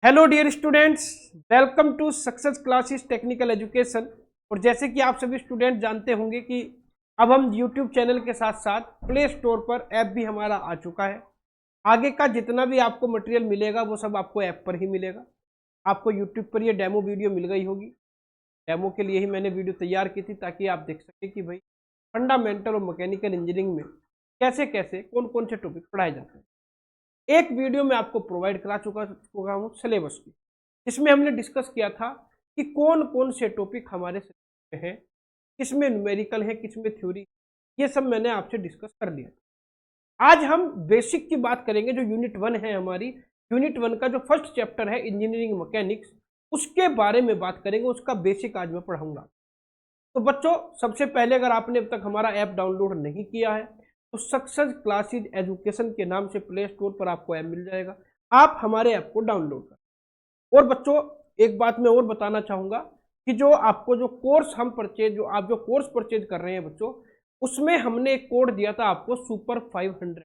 Hello dear students, welcome to success classes technical education. और जैसे कि आप सभी स्टूडेंट जानते होंगे कि अब हम यूट्यूब चैनल के साथ साथ प्ले स्टोर पर ऐप भी हमारा आ चुका है। आगे का जितना भी आपको मटेरियल मिलेगा वो सब आपको ऐप पर ही मिलेगा। आपको यूट्यूब पर ये डेमो वीडियो मिल गई होगी। डेमो के लिए ही मैंने वीडियो तैयार की थी ताकि आप देख सकें कि भाई फंडामेंटल और मैकेनिकल इंजीनियरिंग में कैसे कैसे कौन कौन से टॉपिक पढ़ाए जाते हैं। एक वीडियो में आपको प्रोवाइड करा चुका हूँ सिलेबस की, जिसमें हमने डिस्कस किया था कि कौन कौन से टॉपिक हमारे सिलेबस में हैं, किसमें न्यूमेरिकल है, किसमें थ्योरी, ये सब मैंने आपसे डिस्कस कर लिया। आज हम बेसिक की बात करेंगे। जो यूनिट 1 है हमारी, यूनिट 1 का जो फर्स्ट चैप्टर है इंजीनियरिंग मैकेनिक्स, उसके बारे में बात करेंगे। उसका बेसिक आज मैं पढ़ाऊंगा। तो बच्चों, सबसे पहले अगर आपने अब तक हमारा ऐप डाउनलोड नहीं किया है तो सक्सेस क्लासेस एजुकेशन के नाम से प्ले स्टोर पर आपको ऐप मिल जाएगा। आप हमारे ऐप को डाउनलोड करें। और बच्चों, एक बात मैं और बताना चाहूंगा कि जो आपको जो कोर्स हम परचेज जो आप जो कोर्स परचेज कर रहे हैं बच्चों, उसमें हमने एक कोड दिया था आपको सुपर 500।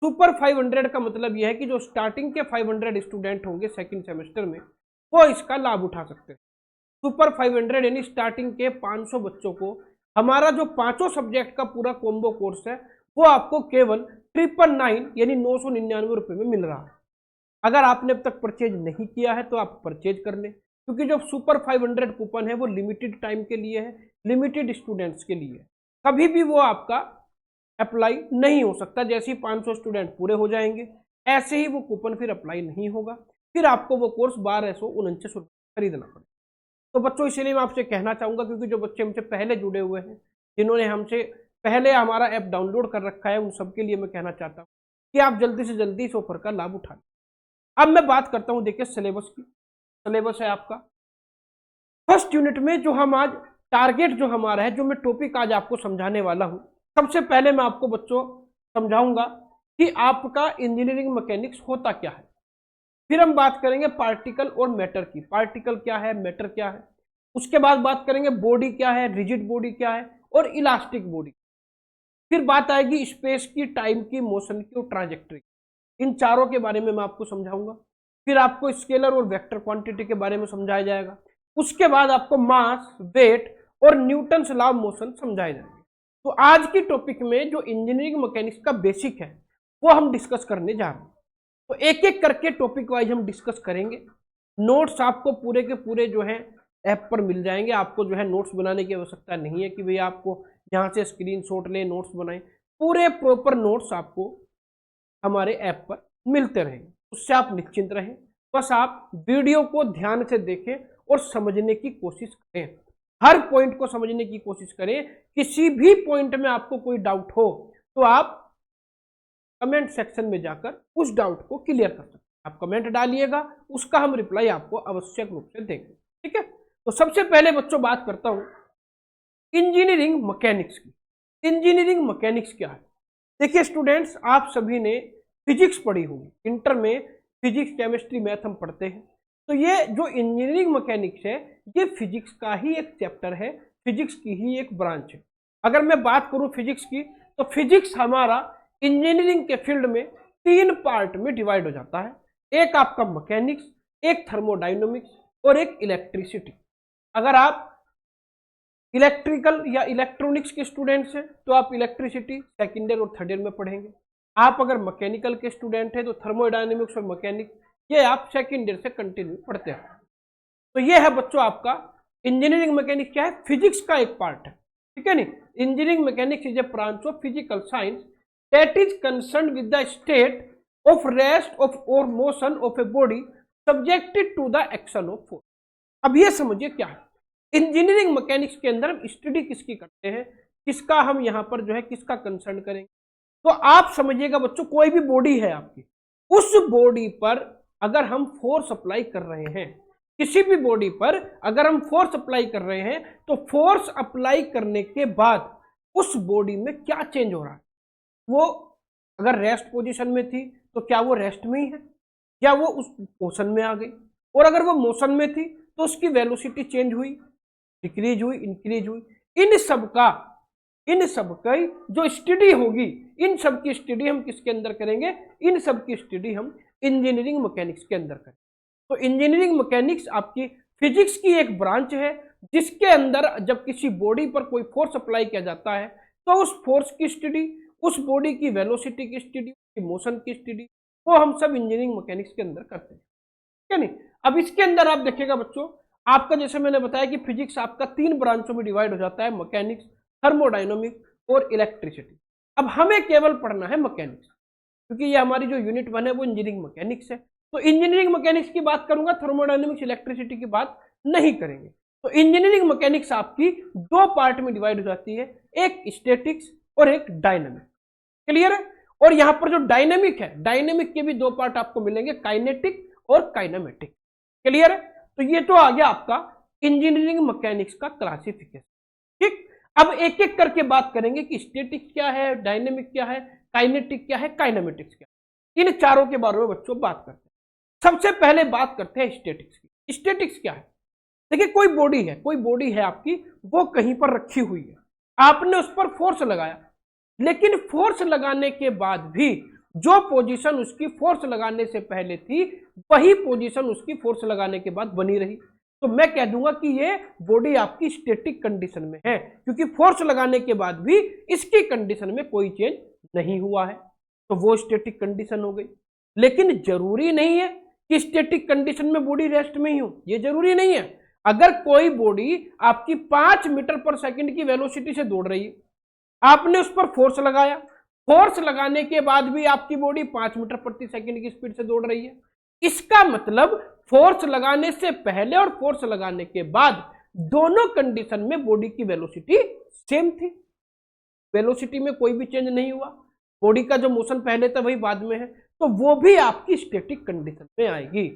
सुपर 500 का मतलब यह है कि जो स्टार्टिंग के 500 स्टूडेंट होंगे सेकंड सेमेस्टर में, वो इसका लाभ उठा सकते हैं। सुपर 500 यानी स्टार्टिंग के 500 बच्चों को हमारा जो पांचों सब्जेक्ट का पूरा कॉम्बो कोर्स है वो आपको केवल 999 यानी 999 रुपए में मिल रहा है। अगर आपने अब तक परचेज नहीं किया है तो आप परचेज कर लें, क्योंकि जो सुपर 500 कूपन है वो लिमिटेड टाइम के लिए है, लिमिटेड स्टूडेंट्स के लिए है। कभी भी वो आपका अप्लाई नहीं हो सकता। जैसे ही 500 स्टूडेंट पूरे हो जाएंगे ऐसे ही वो कूपन फिर अप्लाई नहीं होगा, फिर आपको वो कोर्स 1249 रुपये खरीदना पड़ेगा। तो बच्चों, इसीलिए मैं आपसे कहना चाहूंगा, क्योंकि जो बच्चे हमसे पहले जुड़े हुए हैं, जिन्होंने हमसे पहले हमारा ऐप डाउनलोड कर रखा है, उन सबके लिए मैं कहना चाहता हूँ कि आप जल्दी से जल्दी इस ऑफर का लाभ उठा लें। अब मैं बात करता हूँ, देखिए सिलेबस की। सिलेबस है आपका फर्स्ट यूनिट में जो हम आज टारगेट जो हमारा है, जो मैं टॉपिक आज आपको समझाने वाला हूँ। सबसे पहले मैं आपको बच्चों समझाऊंगा कि आपका इंजीनियरिंग मैकेनिक्स होता क्या है। फिर हम बात करेंगे पार्टिकल और मैटर की। पार्टिकल क्या है, मैटर क्या है। उसके बाद बात करेंगे बॉडी क्या है, रिजिड बॉडी क्या है और इलास्टिक बॉडी। फिर बात आएगी स्पेस की, टाइम की, मोशन की और ट्रांजेक्टरी। इन चारों के बारे में मैं आपको समझाऊंगा। फिर आपको स्केलर और वेक्टर क्वांटिटी के बारे में समझाया जाएगा। उसके बाद आपको मास, वेट और न्यूटन्स लॉ ऑफ मोशन समझाए जाएंगे। तो आज की टॉपिक में जो इंजीनियरिंग मैकेनिक्स का बेसिक है वो हम डिस्कस करने जा रहे हैं। तो एक एक करके टॉपिक वाइज हम डिस्कस करेंगे। नोट्स आपको पूरे के पूरे जो है ऐप पर मिल जाएंगे। आपको जो है नोट्स बनाने की आवश्यकता नहीं है कि भाई आपको यहाँ से स्क्रीनशॉट लें, नोट्स बनाएं। पूरे प्रॉपर नोट्स आपको हमारे ऐप पर मिलते रहेंगे, उससे आप निश्चिंत रहें। बस आप वीडियो को ध्यान से देखें और समझने की कोशिश करें। हर पॉइंट को समझने की कोशिश करें। किसी भी पॉइंट में आपको कोई डाउट हो तो आप कमेंट सेक्शन में जाकर उस डाउट को क्लियर कर सकते हैं। आप कमेंट डालिएगा, उसका हम रिप्लाई आपको आवश्यक रूप से देंगे। ठीक है, तो सबसे पहले बच्चों बात करता हूं इंजीनियरिंग मैकेनिक्स की। इंजीनियरिंग मैकेनिक्स क्या है? देखिए स्टूडेंट्स, आप सभी ने फिजिक्स पढ़ी होगी। इंटर में फिजिक्स, केमिस्ट्री, मैथ हम पढ़ते हैं। तो ये जो इंजीनियरिंग मैकेनिक्स है ये फिजिक्स का ही एक चैप्टर है, फिजिक्स की ही एक ब्रांच है। अगर मैं बात करूं फिजिक्स की, तो फिजिक्स हमारा इंजीनियरिंग के फील्ड में 3 पार्ट में डिवाइड हो जाता है। एक आपका मैकेनिक्स, एक थर्मोडायनेमिक्स और एक इलेक्ट्रिसिटी। अगर आप इलेक्ट्रिकल या इलेक्ट्रॉनिक्स के स्टूडेंट्स हैं तो आप इलेक्ट्रिसिटी सेकेंड ईयर और थर्ड ईयर में पढ़ेंगे। आप अगर मैकेनिकल के स्टूडेंट हैं तो थर्मोडायनेमिक्स और मैकेनिक्स ये आप सेकेंड ईयर से कंटिन्यू पढ़ते हैं। तो ये है बच्चों आपका इंजीनियरिंग मैकेनिक्स क्या है, फिजिक्स का एक पार्ट है। ठीक है नी। Engineering mechanics is a branch of physical science that is concerned with the state of rest of or motion of a body subjected to the action of force। अब ये समझिए क्या है इंजीनियरिंग मैकेनिक्स के अंदर हम स्टडी किसकी करते हैं, किसका हम यहाँ पर जो है किसका कंसर्न करेंगे। तो आप समझिएगा बच्चों, कोई भी बॉडी है आपकी, उस बॉडी पर अगर हम फोर्स अप्लाई कर रहे हैं, किसी भी बॉडी पर अगर हम फोर्स अप्लाई कर रहे हैं, तो फोर्स अप्लाई करने के बाद उस बॉडी में क्या चेंज हो रहा है। वो अगर रेस्ट पोजीशन में थी तो क्या वो रेस्ट में ही है, क्या वो उस मोशन में आ गई, और अगर वो मोशन में थी तो उसकी वेलोसिटी चेंज हुई, डिक्रीज हुई, इंक्रीज हुई। इन सब का जो स्टडी होगी, इन सब की स्टडी हम किसके अंदर करेंगे, इन सब की स्टडी हम इंजीनियरिंग मैकेनिक्स के अंदर करेंगे। तो इंजीनियरिंग मैकेनिक्स आपकी फिजिक्स की एक ब्रांच है जिसके अंदर जब किसी बॉडी पर कोई फोर्स अप्लाई किया जाता है तो उस फोर्स की स्टडी, उस बॉडी की वेलोसिटी की स्टडी, उसकी मोशन की स्टडी, वो हम सब इंजीनियरिंग मैकेनिक्स के अंदर करते हैं, ठीक है नहीं। अब इसके अंदर आप देखिएगा बच्चों, आपका जैसे मैंने बताया कि फिजिक्स आपका 3 ब्रांचों में डिवाइड हो जाता है, मैकेनिक्स, थर्मोडाइनमिक और इलेक्ट्रिसिटी। अब हमें केवल पढ़ना है मैकेनिक्स, क्योंकि ये हमारी जो यूनिट 1 है वो इंजीनियरिंग मैकेनिक्स है। तो इंजीनियरिंग मैकेनिक्स की बात करूंगा, थर्मोडायनेमिक्स इलेक्ट्रिसिटी की बात नहीं करेंगे। तो इंजीनियरिंग मैकेनिक्स आपकी 2 पार्ट में डिवाइड हो जाती है, एक स्टैटिक्स और एक डायनेमिक। क्लियर है? और यहां पर जो डायनेमिक है, डायनेमिक के भी 2 पार्ट आपको मिलेंगे, काइनेटिक और काइनेमेटिक। क्लियर है? तो ये तो आ गया आपका इंजीनियरिंग मैकेनिक्स का क्लासिफिकेशन। ठीक, अब एक एक करके बात करेंगे कि स्टैटिक्स क्या है, डायनेमिक क्या है, काइनेटिक क्या है, काइनेमेटिक्स क्या है। इन चारों के बारे में बच्चों बात करते हैं। सबसे पहले बात करते हैं स्टैटिक्स की। स्टैटिक्स क्या है? देखिए, कोई बॉडी है आपकी, वो कहीं पर रखी हुई है, आपने उस पर फोर्स लगाया, लेकिन फोर्स लगाने के बाद भी जो पोजीशन उसकी फोर्स लगाने से पहले थी वही पोजीशन उसकी फोर्स लगाने के बाद बनी रही, तो मैं कह दूंगा कि ये बॉडी आपकी स्टैटिक कंडीशन में है, क्योंकि फोर्स लगाने के बाद भी इसकी कंडीशन में कोई चेंज नहीं हुआ है, तो वो स्टैटिक कंडीशन हो गई। लेकिन जरूरी नहीं है कि स्टैटिक कंडीशन में बॉडी रेस्ट में ही हो, ये जरूरी नहीं है। अगर कोई बॉडी आपकी 5 मीटर पर सेकंड की वेलोसिटी से दौड़ रही है, आपने उस पर फोर्स लगाया, फोर्स लगाने के बाद भी आपकी बॉडी 5 मीटर प्रति सेकंड की स्पीड से दौड़ रही है, इसका मतलब फोर्स लगाने से पहले और फोर्स लगाने के बाद दोनों कंडीशन में बॉडी की वेलोसिटी सेम थी, वेलोसिटी में कोई भी चेंज नहीं हुआ, बॉडी का जो मोशन पहले था वही बाद में है, तो वो भी आपकी स्टैटिक कंडीशन में आएगी।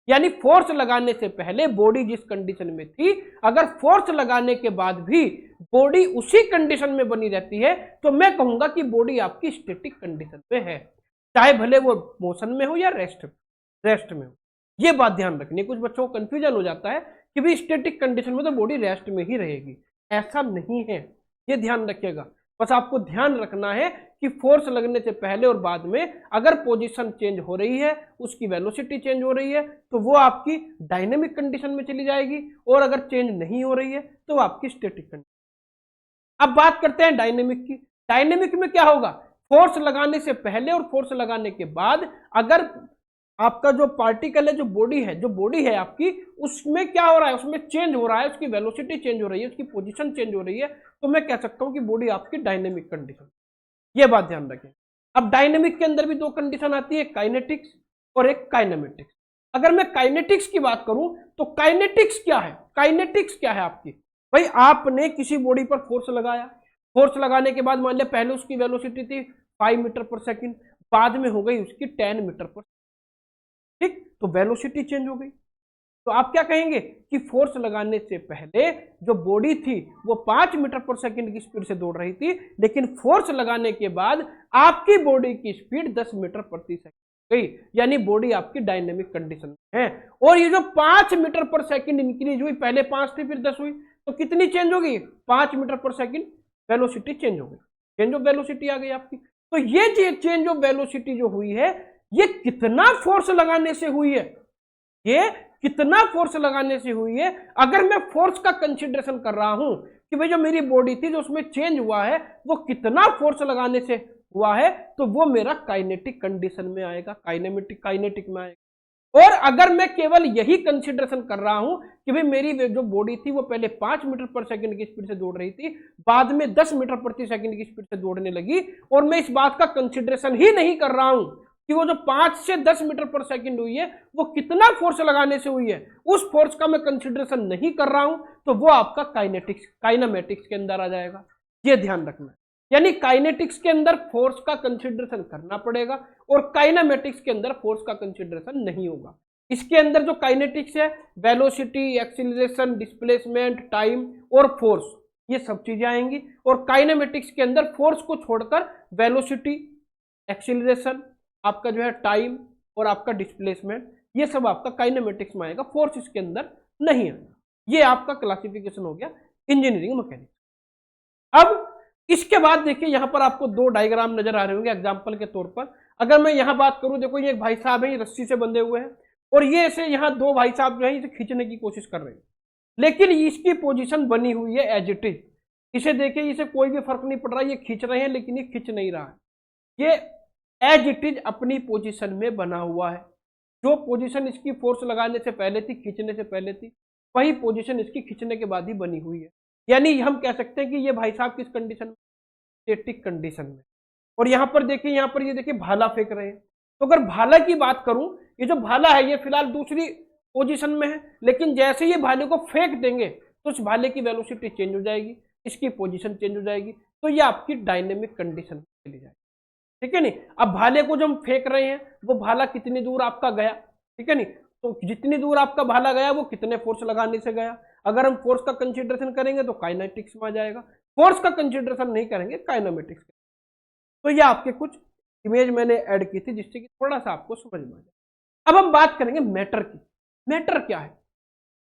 यानी फोर्स लगाने से पहले बॉडी जिस कंडीशन में थी, अगर फोर्स लगाने के बाद भी बॉडी उसी कंडीशन में बनी रहती है, तो मैं कहूंगा कि बॉडी आपकी स्टैटिक कंडीशन में है, चाहे भले वो मोशन में हो या रेस्ट में हो। ये बात ध्यान रखनी है, कुछ बच्चों को कंफ्यूजन हो जाता है कि भाई स्टैटिक कंडीशन में तो बॉडी रेस्ट में ही रहेगी, ऐसा नहीं है, ये ध्यान रखिएगा। बस आपको ध्यान रखना है कि फोर्स लगने से पहले और बाद में अगर पोजीशन चेंज हो रही है, उसकी वेलोसिटी चेंज हो रही है, तो वो आपकी डायनेमिक कंडीशन में चली जाएगी, और अगर चेंज नहीं हो रही है तो आपकी स्टैटिक कंडीशन। अब बात करते हैं डायनेमिक की। डायनेमिक में क्या होगा? फोर्स लगाने से पहले और फोर्स लगाने के बाद अगर आपका जो पार्टिकल है, जो बॉडी है आपकी, उसमें क्या हो रहा है, उसमें चेंज हो रहा है, उसकी वेलोसिटी चेंज हो रही है, उसकी पोजीशन चेंज हो रही है, तो मैं कह सकता हूं कि बॉडी आपकी डायनेमिक कंडीशन। ये बात ध्यान रखें। अब डायनेमिक के अंदर भी 2 कंडीशन आती है, काइनेटिक्स और एक काइनेमेटिक्स। अगर मैं काइनेटिक्स की बात करूं तो काइनेटिक्स क्या है? काइनेटिक्स क्या है आपकी? भाई, आपने किसी बॉडी पर फोर्स लगाया, फोर्स लगाने के बाद मान लिया पहले उसकी वेलोसिटी थी 5 मीटर पर सेकंड, बाद में हो गई उसकी 10 मीटर पर, ठीक, तो वेलोसिटी चेंज हो गई। तो आप क्या कहेंगे कि फोर्स लगाने से पहले जो बॉडी थी वो 5 मीटर पर सेकंड की स्पीड से दौड़ रही थी, लेकिन फोर्स लगाने के बाद आपकी बॉडी की स्पीड 10 मीटर प्रति सेकंड गई, यानी बॉडी आपकी डायनेमिक कंडीशन में है। और ये जो 5 मीटर पर सेकंड इंक्रीज हुई, पहले 5 थी फिर 10 हुई, तो कितनी चेंज होगी? 5 मीटर पर सेकंड वेलोसिटी चेंज हो गई, चेंज ऑफ वेलोसिटी आ गई आपकी। तो ये चेंज ऑफ वेलोसिटी जो हुई है, ये कितना फोर्स लगाने से हुई है? ये कितना फोर्स लगाने से हुई है? अगर मैं फोर्स का कंसीडरेशन कर रहा हूं कि भाई जो मेरी बॉडी थी जो उसमें चेंज हुआ है वो कितना फोर्स लगाने से हुआ है, तो वो मेरा काइनेटिक कंडीशन में आएगा, काइनेटिक में आएगा। और अगर मैं केवल यही कंसीडरेशन कर रहा हूं कि भाई मेरी जो बॉडी थी वो पहले 5 मीटर पर सेकंड की स्पीड से दौड़ रही थी, बाद में 10 मीटर प्रति सेकंड की स्पीड से दौड़ने लगी, और मैं इस बात का कंसीडरेशन ही नहीं कर रहा हूं कि वो जो 5 से 10 मीटर पर सेकंड हुई है वो कितना फोर्स लगाने से हुई है, उस फोर्स का मैं कंसीडरेशन नहीं कर रहा हूं, तो वो आपका काइनेमेटिक्स के अंदर आ जाएगा। ये ध्यान रखना है। यानी काइनेटिक्स के अंदर फोर्स का कंसीडरेशन करना पड़ेगा और काइनेमेटिक्स के अंदर फोर्स का कंसीडरेशन नहीं होगा। इसके अंदर जो काइनेटिक्स है, वेलोसिटी, एक्सीलरेशन, डिस्प्लेसमेंट, टाइम और फोर्स, ये सब चीजें आएंगी। और काइनेमेटिक्स के अंदर फोर्स को छोड़कर वेलोसिटी, एक्सीलरेशन, आपका जो है टाइम और आपका डिस्प्लेसमेंट, ये सब आपका काइनेमेटिक्स में आएगा, फोर्स इसके अंदर नहीं है। ये आपका क्लासिफिकेशन हो गया इंजीनियरिंग मैकेनिक्स। अब इसके बाद देखिए यहां पर आपको 2 डायग्राम नजर आ रहे होंगे एग्जांपल के तौर पर। अगर मैं यहां बात करूं, देखो ये एक भाई साहब है, ये रस्सी से बंधे हुए हैं, और ये ऐसे यहाँ दो भाई साहब जो है इसे खींचने की कोशिश कर रहे हैं, लेकिन इसकी पोजीशन बनी हुई है एज इट इज। इसे देखिए, इसे कोई भी फर्क नहीं पड़ रहा, ये खींच रहे हैं लेकिन ये खींच नहीं रहा है, ये एज इट इज अपनी पोजीशन में बना हुआ है। जो पोजीशन इसकी फोर्स लगाने से पहले थी, खींचने से पहले थी, वही पोजीशन इसकी खींचने के बाद ही बनी हुई है। यानी हम कह सकते हैं कि ये भाई साहब किस कंडीशन में, स्टैटिक कंडीशन में। और यहाँ पर देखिए, यहाँ पर ये देखिए भाला फेंक रहे हैं। तो अगर भाला की बात करूं, ये जो भाला है ये फिलहाल दूसरी पोजीशन में है, लेकिन जैसे ये भाले को फेंक देंगे तो उस भाले की वेलोसिटी चेंज हो जाएगी, इसकी पोजीशन चेंज हो जाएगी, तो ये आपकी डायनेमिक कंडीशन में चली जाएगी। ठीक है नहीं। अब भाले को जो हम फेंक रहे हैं वो भाला कितनी दूर आपका गया, ठीक है नहीं, तो जितनी दूर आपका भाला गया वो कितने फोर्स लगाने से गया। अगर हम फोर्स का कंसिडरेशन करेंगे तो काइनेटिक्स में आ जाएगा, फोर्स का कंसिडरेशन नहीं करेंगे काइनेमेटिक्स। तो ये आपके कुछ इमेज मैंने ऐड की थी जिससे कि थोड़ा सा आपको समझ में आ जाए। अब हम बात करेंगे मैटर की। मैटर क्या है?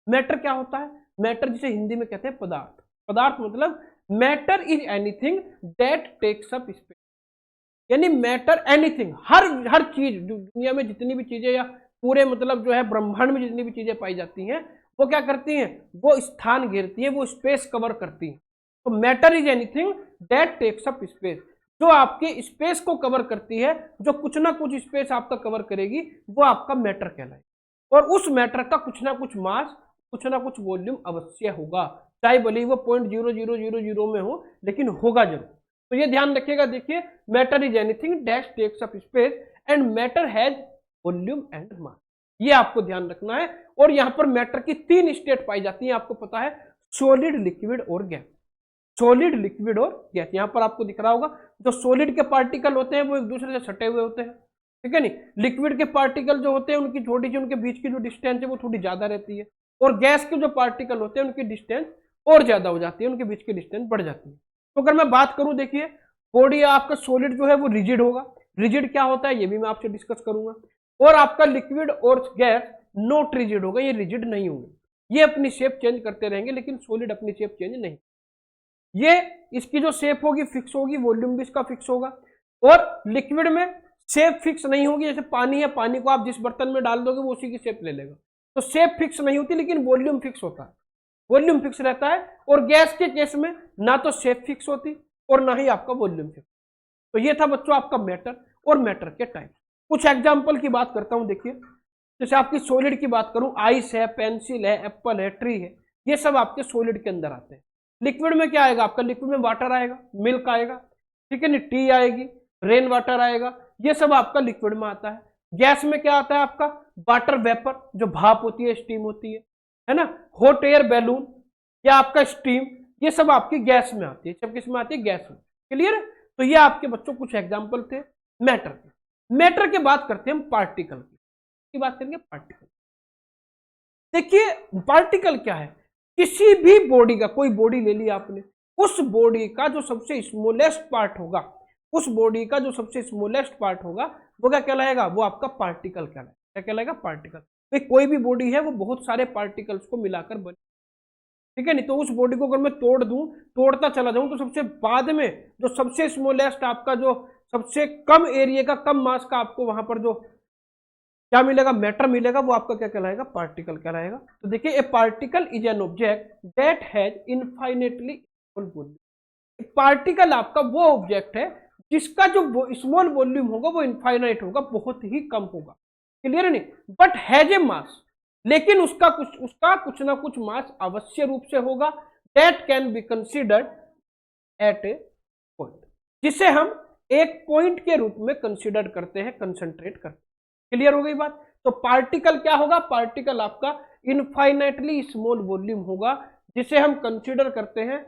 मैटर क्या होता है? मैटर जिसे हिंदी में कहते हैं पदार्थ। पदार्थ मतलब matter is anything that takes up space. यानी मैटर एनीथिंग, हर चीज दुनिया में जितनी भी चीजें या पूरे मतलब जो है ब्रह्मांड में जितनी भी चीजें पाई जाती हैं वो क्या करती हैं, वो स्थान घेरती है, वो स्पेस कवर करती है। तो matter is anything that takes up space, जो आपके स्पेस को कवर करती है, जो कुछ ना कुछ स्पेस आपका कवर करेगी, वो आपका मैटर कहलाएगा। और उस मैटर का कुछ ना कुछ मास, कुछ ना कुछ वॉल्यूम अवश्य होगा, चाहे भले ही वो 0.0000 में हो, लेकिन होगा जरूर। तो ये ध्यान रखिएगा। देखिए, matter is anything that takes up space and matter has volume and mass, ये आपको ध्यान रखना है। और यहां पर मैटर की 3 स्टेट पाई जाती हैं, आपको पता है, सॉलिड, लिक्विड और गैस। सॉलिड, लिक्विड और गैस। यहां पर आपको दिख रहा होगा जो सॉलिड के पार्टिकल होते हैं वो एक दूसरे से सटे हुए होते हैं, ठीक है नहीं। लिक्विड के पार्टिकल जो होते हैं उनकी छोटी सी, उनके बीच की जो डिस्टेंस है वो थोड़ी ज्यादा रहती है, और गैस के जो पार्टिकल होते हैं उनकी डिस्टेंस और ज्यादा हो जाती है, उनके बीच की डिस्टेंस बढ़ जाती है। तो अगर मैं बात करूं, देखिए बॉडी आपका सॉलिड जो है वो रिजिड होगा। रिजिड क्या होता है ये भी मैं आपसे डिस्कस करूंगा। और आपका लिक्विड और गैस नॉट रिजिड होगा, ये रिजिड नहीं होंगे, ये अपनी शेप चेंज करते रहेंगे, लेकिन सॉलिड अपनी शेप चेंज नहीं। ये इसकी जो शेप होगी फिक्स होगी, वॉल्यूम भी इसका फिक्स होगा। और लिक्विड में शेप फिक्स नहीं होगी, जैसे पानी है, पानी को आप जिस बर्तन में डाल दोगे वो उसी की शेप ले लेगा। तो शेप फिक्स नहीं होती, लेकिन वॉल्यूम फिक्स होता है, वॉल्यूम फिक्स रहता है। और गैस के केस में ना तो शेप फिक्स होती और ना ही आपका वॉल्यूम फिक्स। तो ये था बच्चों आपका मैटर और मैटर के टाइप। कुछ एग्जांपल की बात करता हूं। देखिए, जैसे आपकी सॉलिड की बात करूं, आइस है, पेंसिल है, एप्पल है, ट्री है, ये सब आपके सॉलिड के अंदर आते हैं। लिक्विड में क्या आएगा आपका? लिक्विड में वाटर आएगा, मिल्क आएगा, ठीक है नहीं, टी आएगी, रेन वाटर आएगा, ये सब आपका लिक्विड में आता है। गैस में क्या आता है आपका? वाटर वेपर, जो भाप होती है, स्टीम होती है ना, हॉट एयर बैलून या आपका स्टीम, ये सब आपकी गैस में आती है। सब किस में आती है? गैस में। क्लियर? तो ये आपके बच्चों कुछ एग्जाम्पल थे मैटर के। मैटर के बात करते हैं हम पार्टिकल की बात करेंगे। पार्टिकल, देखिए पार्टिकल क्या है? किसी भी बॉडी का, कोई बॉडी ले ली आपने, उस बॉडी का जो सबसे स्मॉलेस्ट पार्ट होगा, उस बॉडी का जो सबसे स्मॉलेस्ट पार्ट होगा वो क्या कहलाएगा? वो आपका पार्टिकल कहलाएगा। क्या कहलाएगा? पार्टिकल। भाई कोई भी बॉडी है वो बहुत सारे पार्टिकल्स को मिलाकर बनी, ठीक है नहीं। तो उस बॉडी को अगर मैं तोड़ दूं, तोड़ता चला जाऊं, तो सबसे बाद में जो सबसे स्मॉलेस्ट आपका, जो सबसे कम एरिया का, कम मास का आपको वहां पर जो क्या मिलेगा? मैटर मिलेगा, वो आपका क्या कहलाएगा? पार्टिकल कहलाएगा। तो देखिए, ए particle is an object that has infinitely small volume. Particle आपका वो ऑब्जेक्ट है जिसका जो स्मॉल वॉल्यूम होगा वो इनफाइनाइट होगा, बहुत ही कम होगा। क्लियर है नहीं? बट हैज ए मास, लेकिन उसका कुछ ना कुछ मास अवश्य रूप से होगा। That can be considered at a point, जिसे हम एक पॉइंट के रूप में कंसिडर करते हैं, कंसंट्रेट करते हैं। क्लियर हो गई बात? तो पार्टिकल क्या होगा? पार्टिकल आपका इनफाइनाइटली स्मॉल वॉल्यूम होगा, जिसे हम कंसिडर करते हैं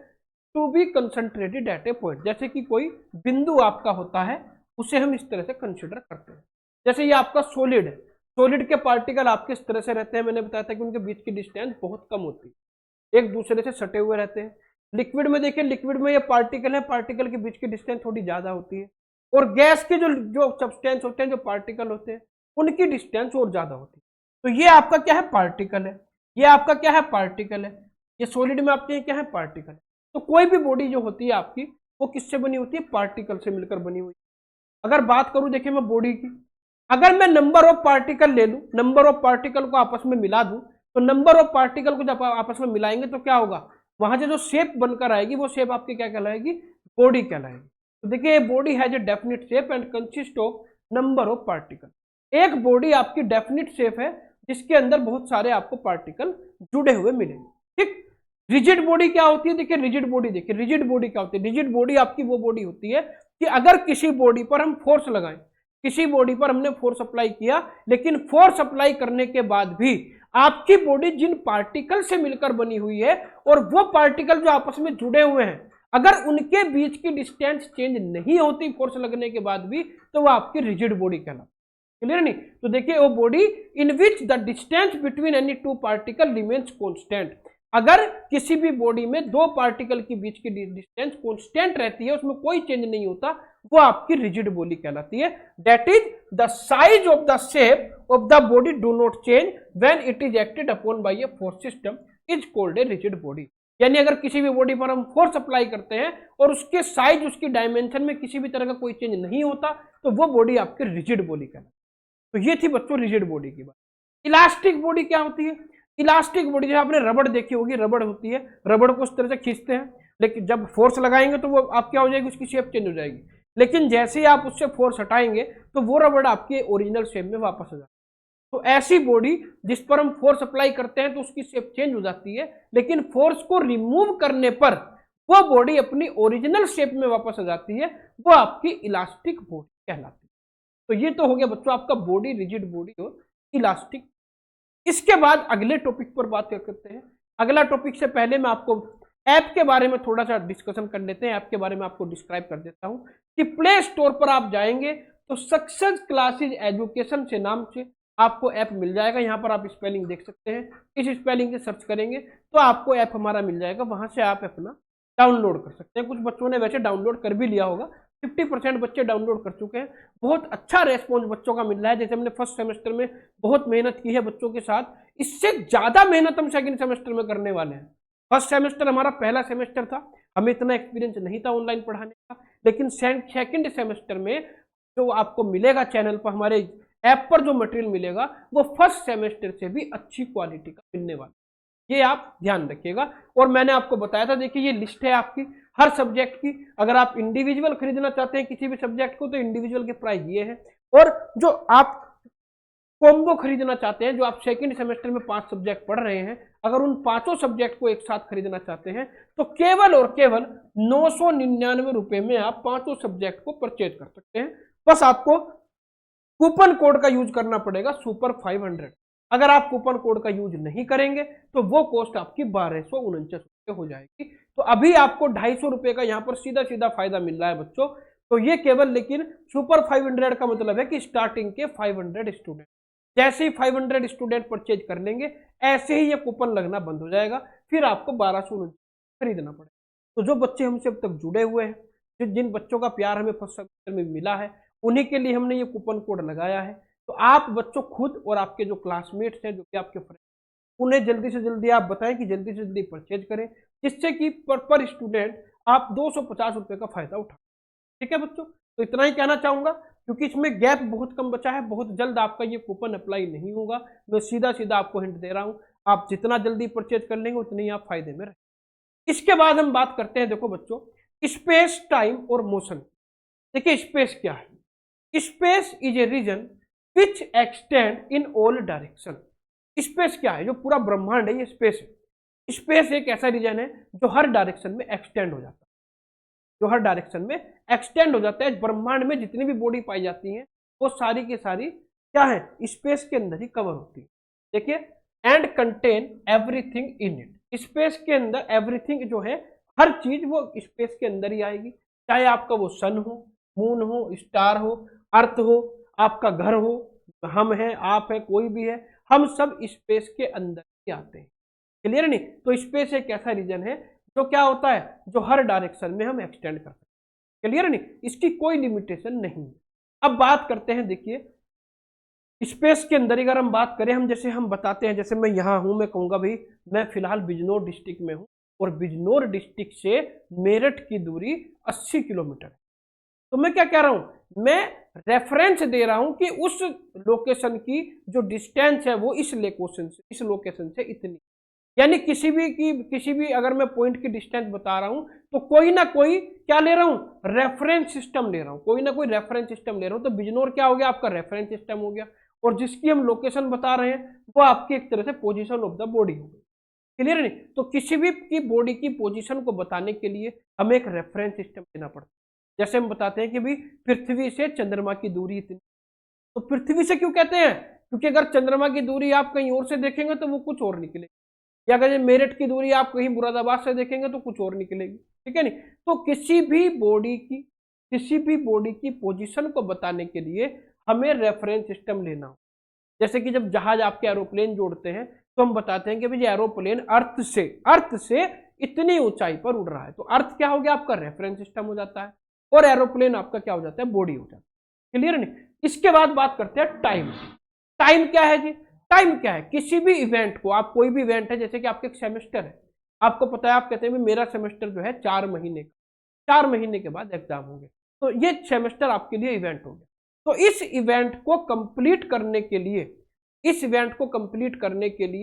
to be concentrated at a point. जैसे कि कोई बिंदु आपका होता है, उसे हम इस तरह से कंसिडर करते हैं। जैसे ये आपका सॉलिड है, सॉलिड के पार्टिकल आपके इस तरह से रहते हैं, मैंने बताया था कि उनके बीच की डिस्टेंस बहुत कम होती है, एक दूसरे से सटे हुए रहते हैं। लिक्विड में देखिए, लिक्विड में ये पार्टिकल है, पार्टिकल के बीच की डिस्टेंस थोड़ी ज्यादा होती है। और गैस के जो सब्सटेंस होते हैं, जो पार्टिकल होते हैं, उनकी डिस्टेंस और ज्यादा होती है। तो ये आपका क्या है? पार्टिकल है। ये आपका क्या है? पार्टिकल है। ये सॉलिड में आपके क्या है? पार्टिकल। तो कोई भी बॉडी जो होती है आपकी, वो किससे बनी होती है? पार्टिकल से मिलकर बनी हुई। अगर बात करूं, देखिए मैं बॉडी की, अगर मैं नंबर ऑफ पार्टिकल ले लूं, नंबर ऑफ पार्टिकल को आपस में मिला दूं, तो नंबर ऑफ पार्टिकल को जब आपस में मिलाएंगे तो क्या होगा, वहां से जो शेप बनकर आएगी वो शेप आपकी क्या कहलाएगी, बॉडी कहलाएगी। तो देखिए body has a definite shape and consist of number of particle. एक बॉडी आपकी डेफिनिट शेप है जिसके अंदर बहुत सारे आपको पार्टिकल जुड़े हुए मिलेंगे। ठीक, रिजिड बॉडी क्या होती है, देखिए रिजिड बॉडी, देखिए रिजिड बॉडी क्या होती है, रिजिड बॉडी आपकी वो बॉडी होती है कि अगर किसी बॉडी पर हम फोर्स लगाएं, किसी बॉडी पर हमने फोर्स अप्लाई किया, लेकिन फोर्स अप्लाई करने के बाद भी आपकी बॉडी जिन पार्टिकल से मिलकर बनी हुई है और वो पार्टिकल जो आपस में जुड़े हुए हैं, अगर उनके बीच की डिस्टेंस चेंज नहीं होती फोर्स लगने के बाद भी, तो वो आपकी रिजिड बॉडी कहलाती है। क्लियर नहीं? तो देखिए वो body in which the distance between any two particle remains constant. अगर किसी भी बॉडी में दो पार्टिकल के बीच की डिस्टेंस कांस्टेंट रहती है, उसमें कोई चेंज नहीं होता, वो आपकी रिजिड बॉडी कहलाती है। That is the size of the shape of the body do not change when it is acted upon bye a force system is called a rigid body. यानी अगर किसी भी बॉडी पर हम फोर्स अप्लाई करते हैं और उसके साइज, उसकी डायमेंशन में किसी भी तरह का कोई चेंज नहीं होता, तो वो बॉडी आपकी रिजिड बॉडी कहलाती है। तो ये थी बच्चों रिजिड बॉडी की बात। इलास्टिक बॉडी क्या होती है? इलास्टिक बॉडी, जैसे आपने रबड़ देखी होगी, रबड़ होती है, रबड़ को उस तरह से खींचते हैं, लेकिन जब फोर्स लगाएंगे तो वो आप क्या हो जाएगी, उसकी शेप चेंज हो जाएगी। लेकिन जैसे ही आप उससे फोर्स हटाएंगे तो वो रबड़ आपके ओरिजिनल शेप में वापस आ जाती है। तो ऐसी बॉडी जिस पर हम फोर्स अप्लाई करते हैं तो उसकी शेप चेंज हो जाती है, लेकिन फोर्स को रिमूव करने पर वो बॉडी अपनी ओरिजिनल शेप में वापस आ जाती है, वो आपकी इलास्टिक बॉडी कहलाती है। तो ये तो हो गया बच्चों आपका बॉडी, रिजिड बॉडी और इलास्टिक। इसके बाद अगले टॉपिक पर बात करते हैं। अगला टॉपिक से पहले मैं आपको ऐप के बारे में थोड़ा सा डिस्कशन कर लेते हैं। ऐप के बारे में आपको डिस्क्राइब कर देता हूं कि प्ले स्टोर पर आप जाएंगे तो सक्सेस क्लासेज एजुकेशन से नाम से आपको ऐप मिल जाएगा। यहाँ पर आप स्पेलिंग देख सकते हैं, इस स्पेलिंग से सर्च करेंगे तो आपको ऐप हमारा मिल जाएगा, वहां से आप अपना डाउनलोड कर सकते हैं। कुछ बच्चों ने वैसे डाउनलोड कर भी लिया होगा, 50% बच्चे डाउनलोड कर चुके हैं। बहुत अच्छा रेस्पॉन्स बच्चों का मिल रहा है। जैसे हमने फर्स्ट सेमेस्टर में बहुत मेहनत की है बच्चों के साथ, इससे ज्यादा मेहनत हम सेकंड सेमेस्टर में करने वाले हैं। फर्स्ट सेमेस्टर हमारा पहला सेमेस्टर था, हमें इतना एक्सपीरियंस नहीं था ऑनलाइन पढ़ाने का, लेकिन सेकंड सेमेस्टर में जो आपको मिलेगा चैनल पर, हमारे ऐप पर जो मटेरियल मिलेगा वो फर्स्ट सेमेस्टर से भी अच्छी क्वालिटी का मिलने वाला, ये आप ध्यान रखिएगा। और मैंने आपको बताया था, देखिए ये लिस्ट है आपकी हर सब्जेक्ट की। अगर आप इंडिविजुअल खरीदना चाहते हैं किसी भी सब्जेक्ट को तो इंडिविजुअल के प्राइस ये है, और जो आप कॉम्बो खरीदना चाहते हैं, जो आप सेकंड सेमेस्टर में 5 सब्जेक्ट पढ़ रहे हैं, अगर उन 5 सब्जेक्ट को एक साथ खरीदना चाहते हैं तो केवल और केवल 999 रुपए में आप 5 सब्जेक्ट को परचेज कर सकते हैं। बस आपको कूपन कोड का यूज करना पड़ेगा सुपर 500। अगर आप कूपन कोड का यूज नहीं करेंगे तो वो कॉस्ट आपकी 1249 रुपये हो जाएगी। तो अभी आपको 250 रुपये का यहाँ पर सीधा सीधा फायदा मिल रहा है बच्चों। तो ये केवल, लेकिन सुपर 500 का मतलब है कि स्टार्टिंग के 500 स्टूडेंट, जैसे ही 500 स्टूडेंट परचेज कर लेंगे ऐसे ही ये कूपन लगना बंद हो जाएगा, फिर आपको 1249 खरीदना पड़ेगा। तो जो बच्चे हमसे अब तक जुड़े हुए हैं, जिन बच्चों का प्यार हमें फर्स्ट सेमेस्टर में मिला है, उन्हीं के लिए हमने ये कूपन कोड लगाया है। तो आप बच्चों खुद और आपके जो क्लासमेट्स हैं, जो कि आपके फ्रेंड, उन्हें जल्दी से जल्दी आप बताएं कि जल्दी से जल्दी परचेज करें, जिससे कि पर स्टूडेंट आप 250 रुपये का फायदा उठाएं। ठीक है बच्चों, तो इतना ही कहना चाहूंगा, क्योंकि इसमें गैप बहुत कम बचा है, बहुत जल्द आपका ये कूपन अप्लाई नहीं होगा। मैं सीधा सीधा आपको हिंट दे रहा हूं, आप जितना जल्दी परचेज कर लेंगे उतने ही आप फायदे में रहेंगे। इसके बाद हम बात करते हैं, देखो बच्चों, स्पेस, टाइम और मोशन। देखिए स्पेस क्या है? Space is a region which extend in all direction. Space क्या है? जो पूरा ब्रह्मांड है ये स्पेस है। स्पेस एक ऐसा रीजन है जो हर डायरेक्शन में एक्सटेंड हो जाता है, जो हर डायरेक्शन में एक्सटेंड हो जाता है। ब्रह्मांड में जितनी भी बॉडी पाई जाती है वो सारी की सारी क्या है? स्पेस के अंदर ही कवर होती है। देखिए, and contain everything in it. Space के अंदर एवरीथिंग जो है, हर चीज वो स्पेस के अंदर ही आएगी। चाहे आपका वो सन हो, मून हो, स्टार हो, अर्थ हो, आपका घर हो, हम हैं, आप है, कोई भी है, हम सब स्पेस के अंदर ही आते हैं। क्लियर नहीं? तो स्पेस एक ऐसा रीजन है जो क्या होता है, जो हर डायरेक्शन में हम एक्सटेंड कर सकते हैं। क्लियर नहीं? इसकी कोई लिमिटेशन नहीं है। अब बात करते हैं, देखिए स्पेस के अंदर अगर हम बात करें, हम जैसे हम बताते हैं, जैसे मैं यहाँ हूं, मैं कहूंगा भाई मैं फिलहाल बिजनौर डिस्ट्रिक्ट में हूं और बिजनौर डिस्ट्रिक्ट से मेरठ की दूरी 80 किलोमीटर है। तो मैं क्या कह रहा हूं, मैं रेफरेंस दे रहा हूं कि उस लोकेशन की जो डिस्टेंस है वो इस लोकेशन से इतनी, यानी किसी भी अगर मैं पॉइंट की डिस्टेंस बता रहा हूं तो कोई ना कोई क्या ले रहा हूं, रेफरेंस सिस्टम ले रहा हूं, कोई ना कोई रेफरेंस सिस्टम ले रहा हूं। तो बिजनौर क्या हो गया, आपका रेफरेंस सिस्टम हो गया, और जिसकी हम लोकेशन बता रहे हैं वो आपकी एक तरह से पोजीशन ऑफ द बॉडी हो गई। क्लियर नहीं? तो किसी भी की बॉडी की पोजीशन को बताने के लिए हमें एक रेफरेंस सिस्टम देना पड़ता है। जैसे हम बताते हैं कि भाई पृथ्वी से चंद्रमा की दूरी इतनी, तो पृथ्वी से क्यों कहते हैं, क्योंकि अगर चंद्रमा की दूरी आप कहीं और से देखेंगे तो वो कुछ और निकलेगी, या अगर मेरठ की दूरी आप कहीं मुरादाबाद से देखेंगे तो कुछ और निकलेगी। ठीक है नहीं? तो किसी भी बॉडी की पोजीशन को बताने के लिए हमें रेफरेंस सिस्टम लेना हो। जैसे कि जब जहाज आपके एरोप्लेन जोड़ते हैं तो हम बताते हैं कि भाई एरोप्लेन अर्थ से इतनी ऊंचाई पर उड़ रहा है, तो अर्थ क्या हो गया, आपका रेफरेंस सिस्टम हो जाता है, और एरोप्लेन आपका क्या हो जाता है, बॉडी हो जाता है। क्लियर नहीं? इसके बाद बात करते हैं टाइम। टाइम क्या है जी? टाइम क्या है, किसी भी इवेंट को, आप कोई भी इवेंट है, जैसे कि आपके एक सेमेस्टर है, आपको पता है, आप कहते हैं मेरा सेमेस्टर जो है 4 महीने का, 4 महीने के बाद एग्जाम होंगे, तो ये सेमेस्टर आपके लिए इवेंट हो गया। तो इस इवेंट को कंप्लीट करने के लिए,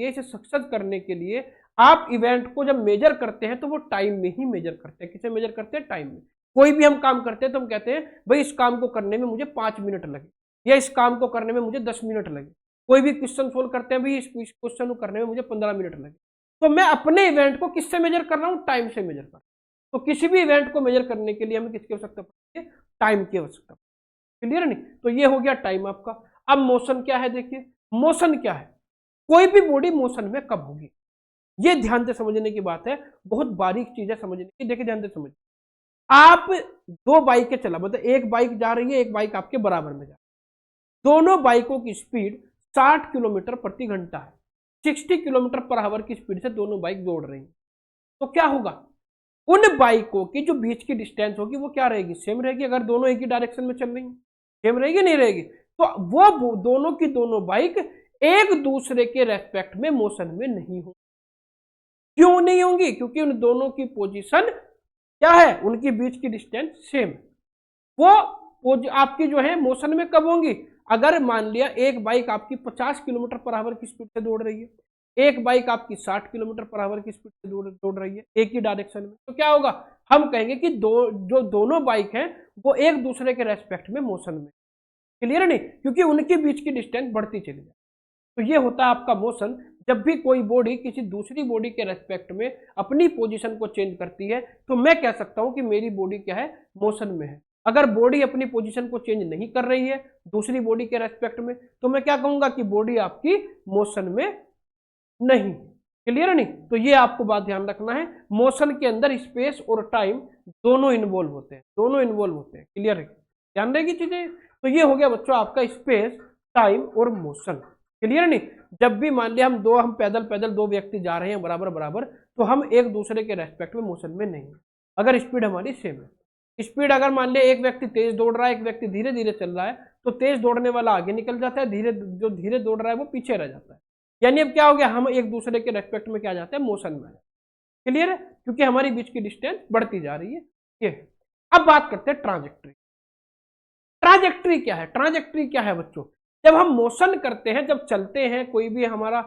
इसे सक्सेस करने के लिए आप इवेंट को जब मेजर करते हैं तो वो टाइम में ही मेजर करते हैं। किसे मेजर करते हैं? टाइम में। कोई भी हम काम करते हैं तो हम कहते हैं भाई इस काम को करने में मुझे 5 मिनट लगे, या इस काम को करने में मुझे 10 मिनट लगे। कोई भी क्वेश्चन सोल्व करते हैं, भाई इस क्वेश्चन को करने में मुझे 15 मिनट लगे। तो मैं अपने इवेंट को किससे मेजर कर रहा हूं? टाइम से मेजर कर रहा हूं। तो किसी भी इवेंट को मेजर करने के लिए हमें किसकी आवश्यकता पड़ती है? टाइम की आवश्यकता। क्लियर नहीं? तो ये हो गया टाइम आपका। अब मोशन क्या है, देखिए मोशन क्या है, कोई भी बॉडी मोशन में कब होगी, ये ध्यान से समझने की बात है, बहुत बारीक चीज है समझने की। देखिए ध्यान से समझिए, आप 2 बाइकें चला, मतलब एक बाइक जा रही है, एक बाइक आपके बराबर में जा रही है, दोनों बाइकों की स्पीड 60 किलोमीटर प्रति घंटा है, 60 किलोमीटर पर आवर की स्पीड से दोनों बाइक दौड़ रही है। तो क्या होगा, उन बाइकों की जो बीच की डिस्टेंस होगी वो क्या रहेगी? सेम रहेगी। अगर दोनों एक ही डायरेक्शन में चल रही है, सेम रहेगी नहीं रहेगी? तो वो दोनों की दोनों बाइक एक दूसरे के रेस्पेक्ट में मोशन में नहीं होंगी। क्यों नहीं होंगी? क्योंकि उन दोनों की पोजीशन क्या है, उनकी बीच की डिस्टेंस सेम। वो आपकी जो है मोशन में कब होंगी? अगर मान लिया एक बाइक आपकी 50 किलोमीटर पर आवर की स्पीड से दौड़ रही है, एक बाइक आपकी 60 किलोमीटर पर आवर की स्पीड से दौड़ रही है एक ही डायरेक्शन में, तो क्या होगा, हम कहेंगे कि जो दोनों बाइक हैं वो एक दूसरे के रेस्पेक्ट में मोशन में। क्लियर नहीं? क्योंकि उनके बीच की डिस्टेंस बढ़ती चली जाए। तो ये होता है आपका मोशन। जब भी कोई बॉडी किसी दूसरी बॉडी के रेस्पेक्ट में अपनी पोजीशन को चेंज करती है तो मैं कह सकता हूं कि मेरी बॉडी क्या है, मोशन में है। अगर बॉडी अपनी पोजीशन को चेंज नहीं कर रही है दूसरी बॉडी के रेस्पेक्ट में, तो मैं क्या कहूंगा कि बॉडी आपकी मोशन में नहीं। क्लियर नहीं? तो ये आपको बात ध्यान रखना है, मोशन के अंदर स्पेस और टाइम दोनों इन्वॉल्व होते हैं। क्लियर है? ध्यान रहेगी चीजें। तो ये हो गया बच्चों आपका स्पेस, टाइम और मोशन। क्लियर नहीं? जब भी मान लिया हम पैदल 2 व्यक्ति जा रहे हैं बराबर, तो हम एक दूसरे के रेस्पेक्ट में मोशन में नहीं है, अगर स्पीड हमारी सेम है। स्पीड अगर मान लिया एक व्यक्ति तेज दौड़ रहा है, एक व्यक्ति धीरे धीरे चल रहा है, तो तेज दौड़ने वाला आगे निकल जाता है, जो धीरे दौड़ रहा है वो पीछे रह जाता है। यानी अब क्या हो गया, हम एक दूसरे के रेस्पेक्ट में क्या जाते हैं, मोशन में। क्लियर है? क्योंकि हमारी बीच की डिस्टेंस बढ़ती जा रही है। ये अब बात करते हैं ट्रांजेक्ट्री। ट्रांजेक्ट्री क्या है बच्चों? जब हम मोशन करते हैं, जब चलते हैं, कोई भी हमारा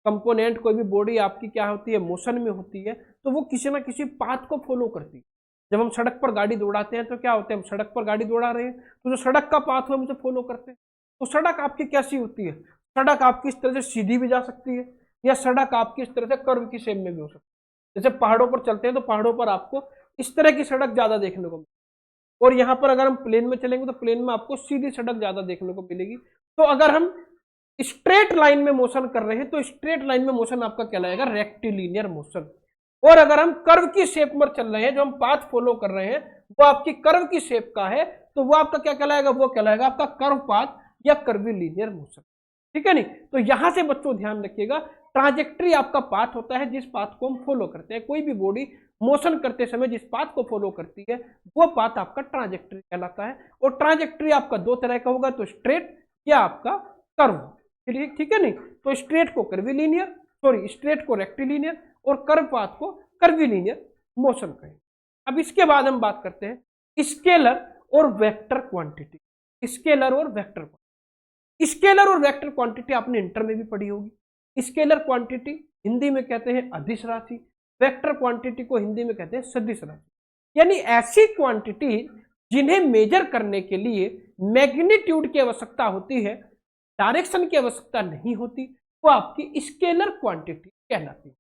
कंपोनेंट, कोई भी बॉडी आपकी क्या होती है, मोशन में होती है, तो वो किसी ना किसी पाथ को फॉलो करती है। जब हम सड़क पर गाड़ी दौड़ाते हैं तो क्या होता है, हम सड़क पर गाड़ी दौड़ा रहे हैं तो जो सड़क का पाथ है हम उसे फॉलो करते हैं। तो सड़क आपकी कैसी होती है? सड़क आपकी इस तरह से सीधी भी जा सकती है, या सड़क आपकी इस तरह से कर्व की शेप में भी हो सकती है। जैसे पहाड़ों पर चलते हैं तो पहाड़ों पर आपको इस तरह की सड़क ज्यादा देखने को मिलेगी, और यहाँ पर अगर हम प्लेन में चलेंगे तो प्लेन में आपको सीधी सड़क ज्यादा देखने को मिलेगी। तो अगर हम स्ट्रेट लाइन में मोशन कर रहे हैं तो स्ट्रेट लाइन में मोशन आपका कहलाएगा रेक्टिलिनियर मोशन। और अगर हम कर्व की शेप में चल रहे हैं, जो हम पाथ फॉलो कर रहे हैं वो आपकी कर्व की शेप का है, तो वो आपका क्या कहलाएगा, वो कहलाएगा आपका कर्व पाथ या कर्वीलिनियर मोशन। ठीक है नहीं? तो यहां से बच्चों ध्यान रखिएगा, ट्रांजेक्ट्री आपका पाथ होता है जिस पाथ को हम फॉलो करते हैं। कोई भी बॉडी मोशन करते समय जिस पाथ को फॉलो करती है वो पाथ आपका ट्रांजेक्ट्री कहलाता है। और ट्रांजेक्ट्री आपका 2 तरह का होगा, तो स्ट्रेट या आपका कर्व। ठीक है नहीं? तो स्ट्रेट को रेक्टिलिनियर और कर्व पाथ को कर्वीलिनियर मोशन कहें। अब इसके बाद हम बात करते हैं स्केलर और वेक्टर क्वांटिटी। स्केलर और वेक्टर क्वांटिटी। स्केलर और वेक्टर क्वांटिटी आपने इंटर में भी पढ़ी होगी। स्केलर क्वांटिटी हिंदी में कहते हैं अदिश राशि, वेक्टर क्वांटिटी को हिंदी में कहते हैं सदिश राशि। यानी ऐसी क्वांटिटी जिन्हें मेजर करने के लिए मैग्नीट्यूड की आवश्यकता होती है, डायरेक्शन की आवश्यकता नहीं होती, वो आपकी स्केलर क्वांटिटी कहलाती है।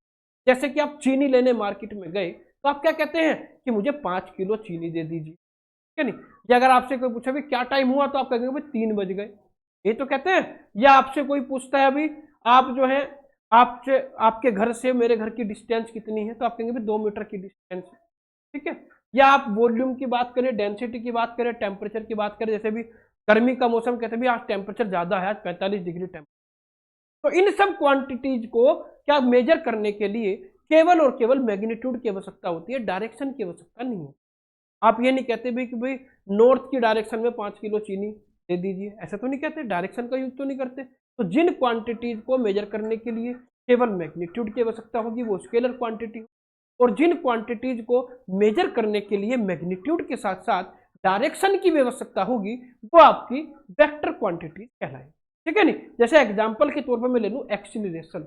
जैसे कि आप चीनी लेने मार्केट में गए तो आप क्या कहते हैं कि मुझे 5 किलो चीनी दे दीजिए, ठीक है नहीं। या अगर आपसे कोई पूछे भी क्या टाइम हुआ तो आप कहेंगे भाई 3 बज गए, ये तो कहते हैं। या आपसे कोई पूछता है अभी आप जो है आपसे आपके घर से मेरे घर की डिस्टेंस कितनी है, तो आप कहेंगे भाई 2 मीटर की डिस्टेंस है, ठीक है। या आप वॉल्यूम की बात करें, डेंसिटी की बात करें, टेम्परेचर की बात करें, जैसे भी गर्मी का मौसम कहते हैं भी आज टेम्परेचर ज्यादा है, आज 45 डिग्री टेम्परेचर। तो इन सब क्वांटिटीज को क्या मेजर करने के लिए केवल और केवल मैग्नीट्यूड की आवश्यकता होती है, डायरेक्शन की आवश्यकता नहीं है। आप ये नहीं कहते भी कि भाई नॉर्थ की डायरेक्शन में 5 किलो चीनी दे दीजिए, ऐसा तो नहीं कहते, डायरेक्शन का यूज तो नहीं करते। तो जिन क्वांटिटीज को मेजर करने के लिए केवल मैग्नीट्यूड की आवश्यकता होगी वो स्केलर क्वांटिटी, और जिन क्वांटिटीज को मेजर करने के लिए मैग्नीट्यूड के साथ साथ डायरेक्शन की भी आवश्यकता होगी वो आपकी वेक्टर क्वांटिटी कहलाएगी, ठीक है नहीं। जैसे एग्जांपल के तौर पर मैं ले लूं एक्सीलरेशन,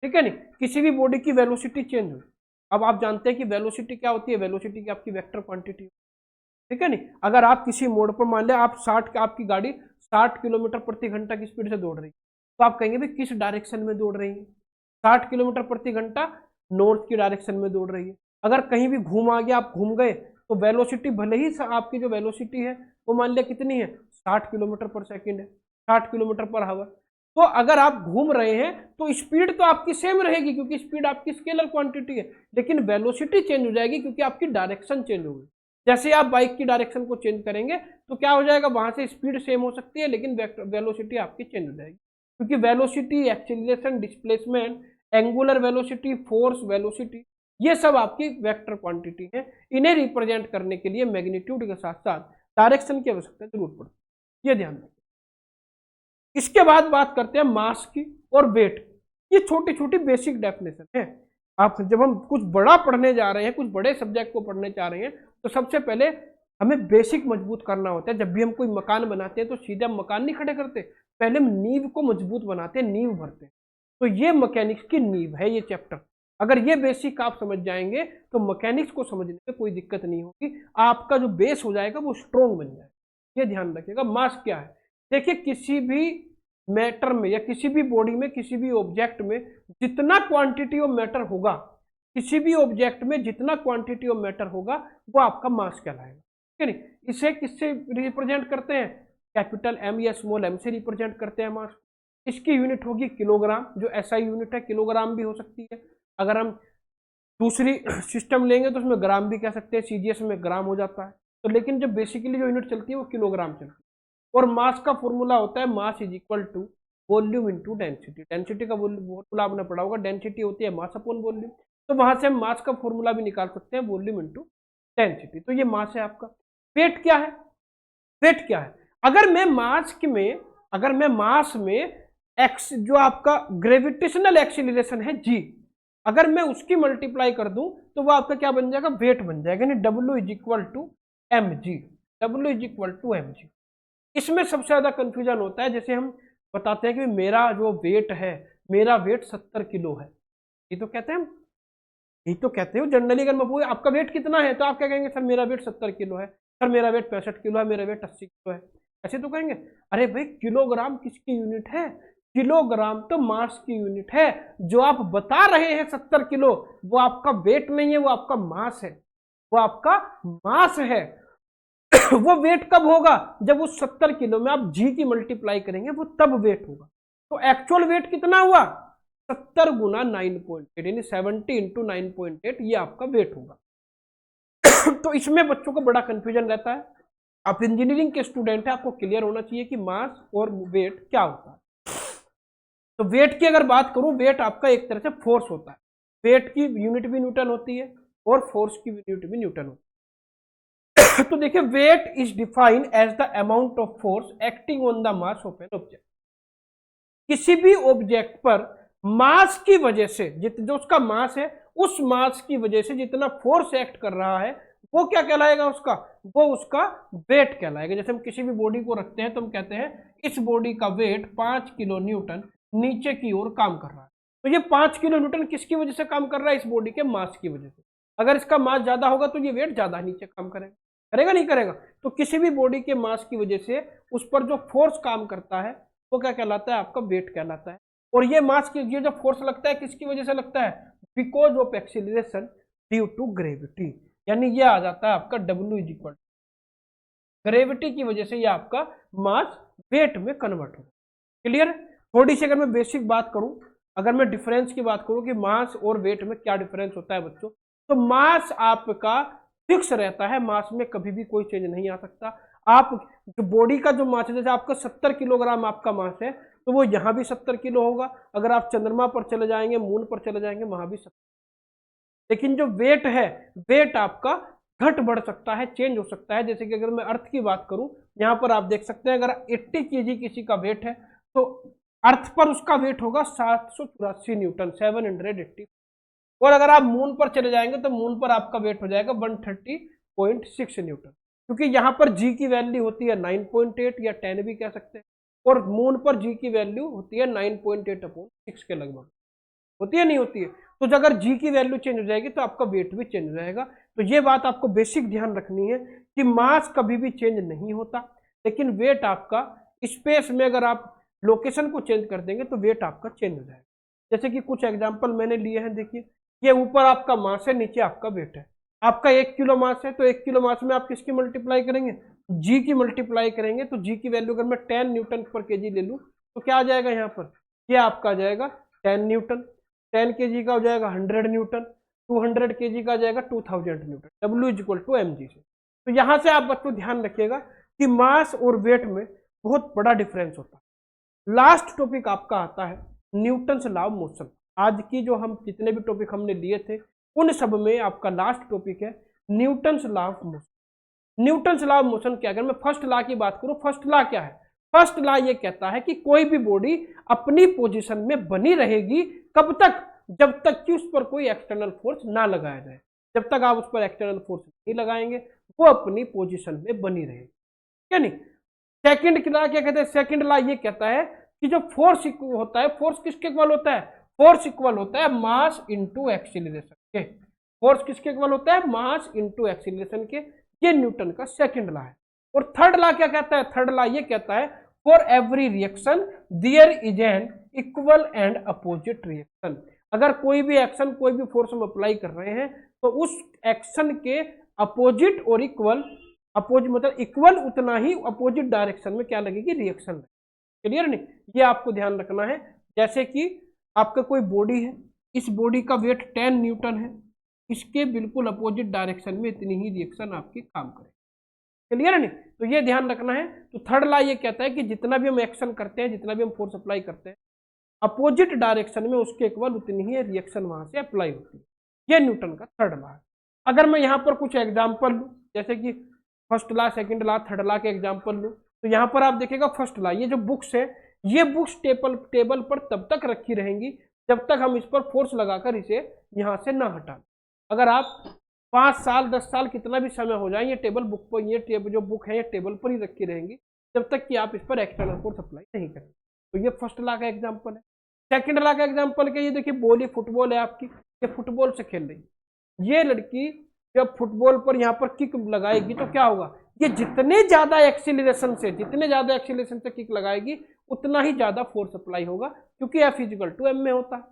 ठीक है नहीं। किसी भी बॉडी की वेलोसिटी चेंज हुई, अब आप जानते हैं कि वेलोसिटी क्या होती है, वेलोसिटी की आपकी वेक्टर क्वांटिटी, ठीक है नहीं। अगर आप किसी मोड़ पर मान लें आप आपकी गाड़ी 60 किलोमीटर प्रति घंटा की स्पीड से दौड़ रही है, तो आप कहेंगे भाई किस डायरेक्शन में दौड़ रही है, 60 किलोमीटर प्रति घंटा नॉर्थ की डायरेक्शन में दौड़ रही है। अगर कहीं भी घूम आ गया, आप घूम गए, तो वेलोसिटी भले ही आपकी जो वेलोसिटी है वो मान लिया कितनी है 60 किलोमीटर पर सेकेंड है, 60 किलोमीटर पर आवर। तो अगर आप घूम रहे हैं तो स्पीड तो आपकी सेम रहेगी क्योंकि स्पीड आपकी स्केलर क्वांटिटी है, लेकिन वेलोसिटी चेंज हो जाएगी क्योंकि आपकी डायरेक्शन चेंज होगी। जैसे आप बाइक की डायरेक्शन को चेंज करेंगे तो क्या हो जाएगा, वहां से स्पीड सेम हो सकती है लेकिन वेलोसिटी आपकी चेंज हो जाएगी, क्योंकि velocity, acceleration, displacement, angular velocity, force velocity, ये सब आपकी वेक्टर क्वांटिटी है। इन्हें रिप्रेजेंट करने के लिए मैग्नीट्यूड के साथ साथ डायरेक्शन की आवश्यकता जरूर पड़ती है, ये ध्यान रखें। इसके बाद बात करते हैं मास की और वेट। ये छोटी छोटी बेसिक डेफिनेशन है। आप जब हम कुछ बड़ा पढ़ने जा रहे हैं, कुछ बड़े सब्जेक्ट को पढ़ने जा रहे हैं, तो सबसे पहले हमें बेसिक मजबूत करना होता है। जब भी हम कोई मकान बनाते हैं तो सीधे हम मकान नहीं खड़े करते, पहले हम नींव को मजबूत बनाते हैं, नींव भरते हैं। तो ये मैकेनिक्स की नींव है ये चैप्टर। अगर ये बेसिक आप समझ जाएंगे तो मैकेनिक्स को समझने में कोई दिक्कत नहीं होगी, आपका जो बेस हो जाएगा वो स्ट्रॉन्ग बन जाएगा। ये ध्यान रखिएगा। मास क्या है, देखिए किसी भी मैटर में या किसी भी बॉडी में, किसी भी ऑब्जेक्ट में जितना क्वांटिटी ऑफ मैटर होगा, किसी भी ऑब्जेक्ट में जितना क्वांटिटी ऑफ मैटर होगा वो आपका मास कहलाएगा, ठीक है नहीं। इसे किससे रिप्रेजेंट करते हैं, कैपिटल एम या स्मॉल एम से रिप्रेजेंट करते हैं मास। इसकी यूनिट होगी किलोग्राम, जो ऐसा यूनिट है, किलोग्राम भी हो सकती है। अगर हम दूसरी सिस्टम लेंगे तो उसमें ग्राम भी कह सकते हैं, सीजीएस में ग्राम हो जाता है। तो लेकिन जब बेसिकली जो यूनिट चलती है वो किलोग्राम चलती है। और मास का फॉर्मूला होता है mass is equal to volume into density. Density का फॉर्मूला आपने पढ़ा होगा, डेंसिटी होती है मास अपॉन वॉल्यूम। तो वहां से हम मास का फॉर्मूला भी निकाल सकते हैं, वॉल्यूम इनटू डेंसिटी। तो ये मास है आपका। वेट क्या है, वेट क्या है, अगर मैं मास में एक्स जो आपका ग्रेविटेशनल एक्सीलरेशन है जी, अगर मैं उसकी मल्टीप्लाई कर दूं तो वो आपका क्या बन जाएगा, वेट बन जाएगा। यानी W is equal to M G, W is equal to M G. इसमें सबसे ज्यादा कंफ्यूजन होता है, जैसे हम बताते हैं कि मेरा जो वेट है, मेरा वेट 70 किलो है, ये तो कहते हैं जनरली। अगर मैं पूछूं आपका वेट कितना है तो आप क्या कहेंगे, सर मेरा वेट 70 किलो है, सर मेरा वेट 65 किलो है, मेरा वेट 80 किलो है, ऐसे तो कहेंगे। अरे भाई किलोग्राम किसकी यूनिट है, किलोग्राम तो मास की यूनिट है। जो आप बता रहे हैं 70 किलो वो आपका वेट नहीं है, वो आपका मास है, वो आपका मास है। वो वेट कब होगा, जब उस 70 किलो में आप जी की मल्टीप्लाई करेंगे वो तब वेट होगा। तो एक्चुअल वेट कितना हुआ, 70 गुना 9.8, यानी 70 इंटू 9.8, ये आपका वेट होगा। तो इसमें बच्चों को बड़ा कंफ्यूजन रहता है। आप इंजीनियरिंग के स्टूडेंट हैं, आपको क्लियर होना चाहिए कि मास और वेट क्या होता है। तो वेट की अगर बात करूं, वेट आपका एक तरह से फोर्स होता है। वेट की यूनिट भी न्यूटन होती है और फोर्स की यूनिट भी न्यूटन होती है। तो देखिए weight is defined as the amount of force acting on the mass of an object. किसी भी ऑब्जेक्ट पर मास की वजह से, जो उसका मास है, उस मास की वजह से जितना फोर्स एक्ट कर रहा है वो क्या कहलाएगा उसका, वो उसका वेट कहलाएगा। जैसे हम किसी भी बॉडी को रखते हैं तो हम कहते हैं इस बॉडी का वेट 5 किलो न्यूटन नीचे की ओर काम कर रहा है। तो ये 5 किलो न्यूटन किसकी वजह से काम कर रहा है, इस बॉडी के मास की वजह से। अगर इसका मास ज्यादा होगा तो ये वेट ज्यादा नीचे काम करेगा, करेगा नहीं करेगा। तो किसी भी बॉडी के मास की वजह से उस पर जो फोर्स काम करता है वो क्या कहलाता है, आपका वेट कहलाता है। और ये मास की ये जो फोर्स लगता है किसकी वजह से लगता है, because of acceleration due to gravity, यानी ये आ जाता है आपका W इज इक्वल ग्रेविटी की वजह से ये आपका मास वेट में कन्वर्ट होगा। क्लियर। थोड़ी सी अगर मैं बेसिक बात करूं, अगर मैं डिफरेंस की बात करूं कि मास और वेट में क्या डिफरेंस होता है बच्चों, तो मास आपका फिक्स रहता है, मास में कभी भी कोई चेंज नहीं आ सकता। आप जो बॉडी का जो मास है, जैसे आपका 70 किलोग्राम आपका मास है तो वो यहाँ भी 70 किलो होगा। अगर आप चंद्रमा पर चले जाएंगे, मून पर चले जाएंगे, वहां भी 70। लेकिन जो वेट है, वेट आपका घट बढ़ सकता है, चेंज हो सकता है। जैसे कि अगर मैं अर्थ की बात करूं, यहाँ पर आप देख सकते हैं अगर 80 केजी किसी का वेट है तो अर्थ पर उसका वेट होगा 784 न्यूटन, 780। और अगर आप मून पर चले जाएंगे तो मून पर आपका वेट हो जाएगा 130.6 न्यूटन, क्योंकि यहाँ पर जी की वैल्यू होती है 9.8 या 10 भी कह सकते हैं, और मून पर जी की वैल्यू होती है 9.8/6 के लगभग, होती है नहीं होती है। तो अगर जी की वैल्यू चेंज हो जाएगी तो आपका वेट भी चेंज हो जाएगा। तो ये बात आपको बेसिक ध्यान रखनी है कि मास कभी भी चेंज नहीं होता, लेकिन वेट आपका स्पेस में अगर आप लोकेशन को चेंज कर देंगे तो वेट आपका चेंज हो जाएगा। जैसे कि कुछ एग्जांपल मैंने लिए हैं, देखिए ये ऊपर आपका मास है, नीचे आपका वेट है। आपका 1 किलो मास है तो 1 किलो मास में आप किसकी मल्टीप्लाई करेंगे, जी की मल्टीप्लाई करेंगे। तो जी की वैल्यू अगर मैं 10 न्यूटन पर केजी ले लूँ तो क्या आ जाएगा यहाँ पर, ये आपका आ जाएगा 10 न्यूटन, 10 केजी का हो जाएगा 100 न्यूटन, 200 केजी का आ जाएगा 2000 newton, W is equal to mg से। तो यहाँ से आप बच्चों ध्यान रखिएगा कि मास और वेट में बहुत बड़ा डिफरेंस होता है। लास्ट टॉपिक आपका आता है न्यूटन्स लॉ ऑफ मोशन। आज की जो हम जितने भी टॉपिक हमने लिए थे उन सब में आपका लास्ट टॉपिक है Newton's law of motion. Newton's law of motion क्या, अगर मैं फर्स्ट लॉ की बात करूं, फर्स्ट लॉ क्या है, फर्स्ट लॉ ये कहता है कि कोई भी बॉडी अपनी पोजीशन में बनी रहेगी, कब तक, जब तक कि उस पर कोई एक्सटर्नल फोर्स ना लगाया जाए। जब तक आप उस पर एक्सटर्नल फोर्स नहीं लगाएंगे वो अपनी पोजीशन में बनी रहेगी, क्या नहीं। सेकंड लॉ क्या कहते हैं, सेकंड लॉ ये कहता है कि जो फोर्स होता है, फोर्स किसके इक्वल होता है, फोर्स इक्वल होता है मास इनटू एक्सीलरेशन के। फोर्स किसके इक्वल होता है, मास इनटू एक्सीलरेशन के। ये न्यूटन का सेकंड लॉ है। और थर्ड लॉ क्या कहता है, थर्ड लॉ ये कहता है for every reaction there is an equal and opposite reaction. अगर कोई भी एक्शन, कोई भी फोर्स हम अप्लाई कर रहे हैं तो उस एक्शन के अपोजिट और इक्वल, अपोजिट मतलब इक्वल उतना ही अपोजिट डायरेक्शन में क्या लगेगी, रिएक्शन। क्लियर नहीं, ये आपको ध्यान रखना है। जैसे कि आपका कोई बॉडी है, इस बॉडी का वेट 10 न्यूटन है, इसके बिल्कुल अपोजिट डायरेक्शन में इतनी ही रिएक्शन आपकी काम करे। क्लियर है नहीं, तो ये ध्यान रखना है। तो थर्ड लॉ ये कहता है कि जितना भी हम एक्शन करते हैं, जितना भी हम फोर्स अप्लाई करते हैं, अपोजिट डायरेक्शन में उसके इक्वल उतनी ही रिएक्शन वहां से अप्लाई होती है। ये न्यूटन का थर्ड लॉ है। अगर मैं यहाँ पर कुछ एग्जाम्पल लूँ, जैसे कि first law, second law, third law के एग्जाम्पल लूँ, तो यहाँ पर आप देखिएगा फर्स्ट लॉ, ये जो बुक्स है ये बुक्स टेबल पर तब तक रखी रहेंगी जब तक हम इस पर फोर्स लगाकर इसे यहाँ से ना हटा। अगर आप 5 साल 10 साल कितना भी समय हो जाए, ये टेबल बुक पर, ये जो बुक है ये टेबल पर ही रखी रहेंगी जब तक कि आप इस पर एक्सटर्नल फोर्स अप्लाई नहीं करेंगे। तो ये फर्स्ट लॉ का एग्जाम्पल है। सेकंड लॉ का एग्जाम्पल क्या, ये देखिए बॉल, फुटबॉल है आपकी, ये फुटबॉल से खेल रही है। ये लड़की जब फुटबॉल पर यहाँ पर किक लगाएगी तो क्या होगा, ये जितने ज्यादा एक्सीलरेशन से किक लगाएगी उतना ही ज्यादा फोर्स अप्लाई होगा, क्योंकि F इक्वल टू m में होता है।